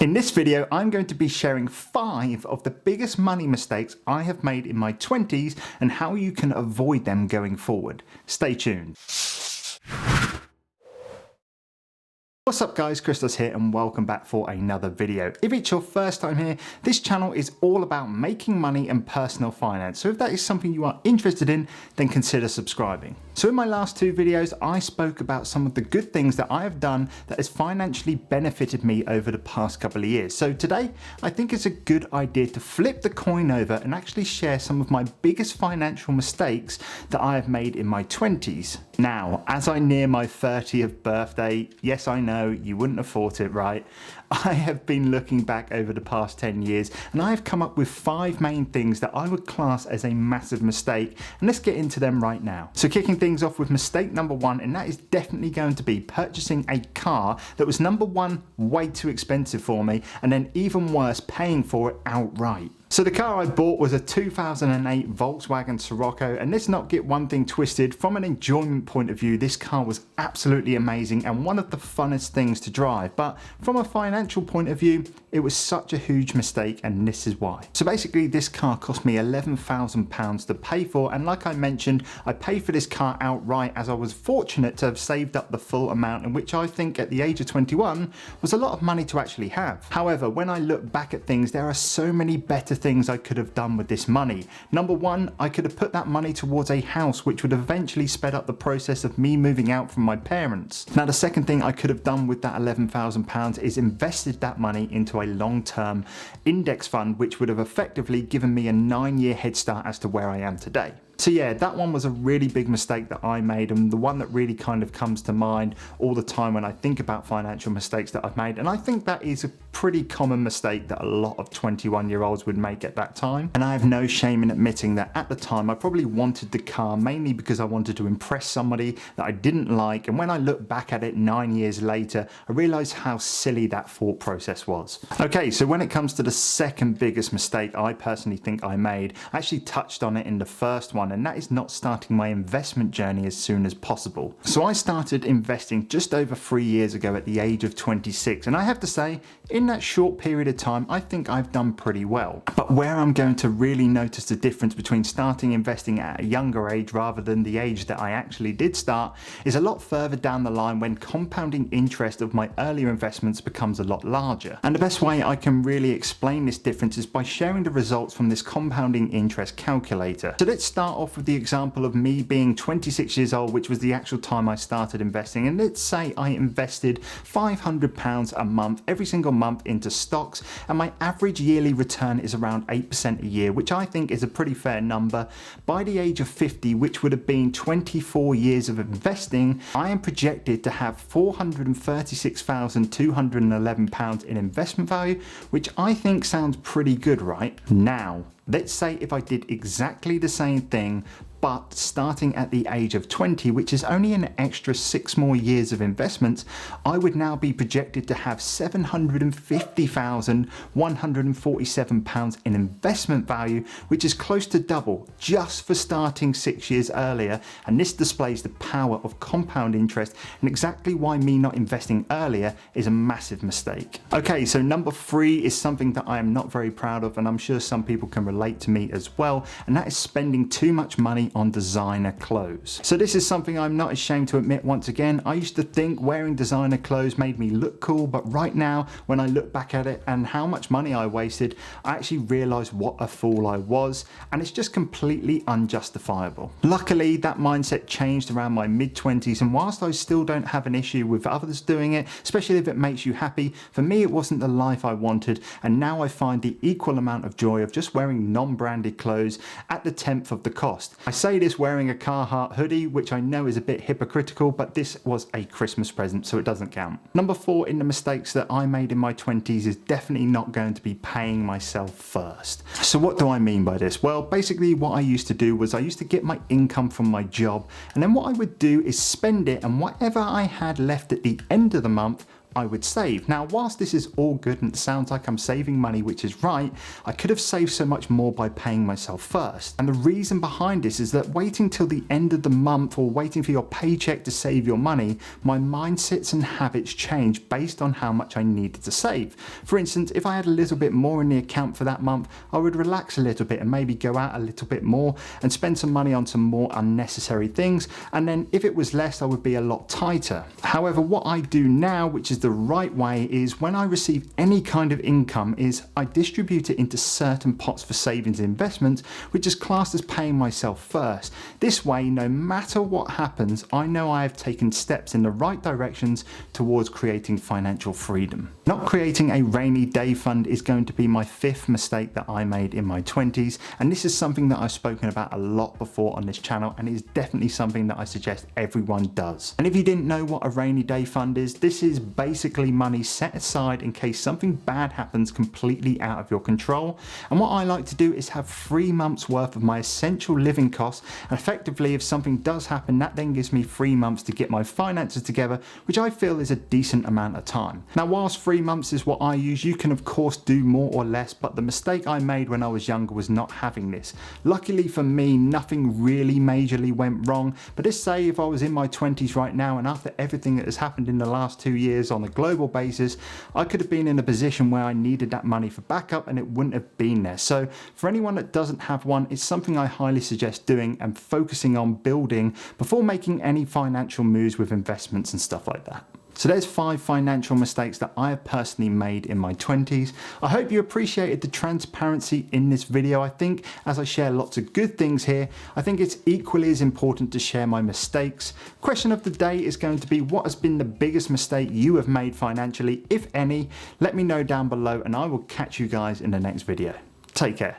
In this video, I'm going to be sharing 5 of the biggest money mistakes I have made in my 20s and how you can avoid them going forward. Stay tuned. What's up guys, Christos here and welcome back for another video. If it's your first time here, this channel is all about making money and personal finance. So if that is something you are interested in, then consider subscribing. So in my last 2 videos, I spoke about some of the good things that I have done that has financially benefited me over the past couple of years. So today, I think it's a good idea to flip the coin over and actually share some of my biggest financial mistakes that I have made in my 20s. Now, as I near my 30th birthday, yes, I know you wouldn't have thought it, right? I have been looking back over the past 10 years and I have come up with 5 main things that I would class as a massive mistake, and let's get into them right now. So kicking things off with mistake number 1, and that is definitely going to be purchasing a car that was number 1, way too expensive for me, and then even worse, paying for it outright. So the car I bought was a 2008 Volkswagen Scirocco, and let's not get one thing twisted. From an enjoyment point of view, this car was absolutely amazing and one of the funnest things to drive. But from a financial point of view, it was such a huge mistake, and this is why. So basically, this car cost me £11,000 to pay for, and like I mentioned, I paid for this car outright as I was fortunate to have saved up the full amount, in which I think at the age of 21 was a lot of money to actually have. However, when I look back at things, there are so many better things I could have done with this money. Number 1, I could have put that money towards a house, which would eventually sped up the process of me moving out from my parents. Now the second thing I could have done with that £11,000 is invested that money into a long-term index fund, which would have effectively given me a 9-year head start as to where I am today. So yeah, that one was a really big mistake that I made, and the one that really kind of comes to mind all the time when I think about financial mistakes that I've made. And I think that is a pretty common mistake that a lot of 21-year-olds would make at that time. And I have no shame in admitting that at the time I probably wanted the car mainly because I wanted to impress somebody that I didn't like. And when I look back at it 9 years later, I realized how silly that thought process was. Okay, so when it comes to the second biggest mistake I personally think I made, I actually touched on it in the first one, and that is not starting my investment journey as soon as possible. So I started investing just over 3 years ago at the age of 26, and I have to say, in that short period of time, I think I've done pretty well. But where I'm going to really notice the difference between starting investing at a younger age rather than the age that I actually did start is a lot further down the line, when compounding interest of my earlier investments becomes a lot larger. And the best way I can really explain this difference is by sharing the results from this compounding interest calculator. So let's start off with the example of me being 26 years old, which was the actual time I started investing, and let's say I invested £500 a month every single month into stocks, and my average yearly return is around 8% a year, which I think is a pretty fair number. By the age of 50, which would have been 24 years of investing, I am projected to have £436,211 in investment value, which I think sounds pretty good, right? Now, let's say if I did exactly the same thing, but starting at the age of 20, which is only an extra 6 more years of investments, I would now be projected to have £750,147 in investment value, which is close to double just for starting 6 years earlier. And this displays the power of compound interest and exactly why me not investing earlier is a massive mistake. Okay, so number 3 is something that I am not very proud of, and I'm sure some people can relate to me as well, and that is spending too much money on designer clothes. So this is something I'm not ashamed to admit. Once again, I used to think wearing designer clothes made me look cool, but right now when I look back at it and how much money I wasted, I actually realized what a fool I was, and it's just completely unjustifiable. Luckily, that mindset changed around my mid-20s, and whilst I still don't have an issue with others doing it, especially if it makes you happy, for me it wasn't the life I wanted, and now I find the equal amount of joy of just wearing non-branded clothes at the 10th of the cost. I say this wearing a Carhartt hoodie, which I know is a bit hypocritical, but this was a Christmas present, so it doesn't count. Number 4 in the mistakes that I made in my 20s is definitely not going to be paying myself first. So what do I mean by this? Well, basically what I used to do was I used to get my income from my job, and then what I would do is spend it, and whatever I had left at the end of the month, I would save. Now, whilst this is all good and it sounds like I'm saving money, which is right, I could have saved so much more by paying myself first. And the reason behind this is that waiting till the end of the month or waiting for your paycheck to save your money, my mindsets and habits changed based on how much I needed to save. For instance, if I had a little bit more in the account for that month, I would relax a little bit and maybe go out a little bit more and spend some money on some more unnecessary things. And then if it was less, I would be a lot tighter. However, what I do now, which is the right way, is when I receive any kind of income is I distribute it into certain pots for savings and investments, which is classed as paying myself first. This way, no matter what happens, I know I have taken steps in the right directions towards creating financial freedom. Not creating a rainy day fund is going to be my fifth mistake that I made in my 20s, and this is something that I've spoken about a lot before on this channel, and is definitely something that I suggest everyone does. And if you didn't know what a rainy day fund is, this is basically money set aside in case something bad happens completely out of your control. And what I like to do is have 3 months worth of my essential living costs, and effectively if something does happen, that then gives me 3 months to get my finances together, which I feel is a decent amount of time. Now, whilst 3 months is what I use, you can of course do more or less, but the mistake I made when I was younger was not having this. Luckily for me, nothing really majorly went wrong, but let's say if I was in my 20s right now, and after everything that has happened in the last 2 years on a global basis, I could have been in a position where I needed that money for backup and it wouldn't have been there. So for anyone that doesn't have one, it's something I highly suggest doing and focusing on building before making any financial moves with investments and stuff like that. So there's 5 financial mistakes that I have personally made in my 20s. I hope you appreciated the transparency in this video. I think as I share lots of good things here, I think it's equally as important to share my mistakes. Question of the day is going to be, what has been the biggest mistake you have made financially, if any? Let me know down below and I will catch you guys in the next video. Take care.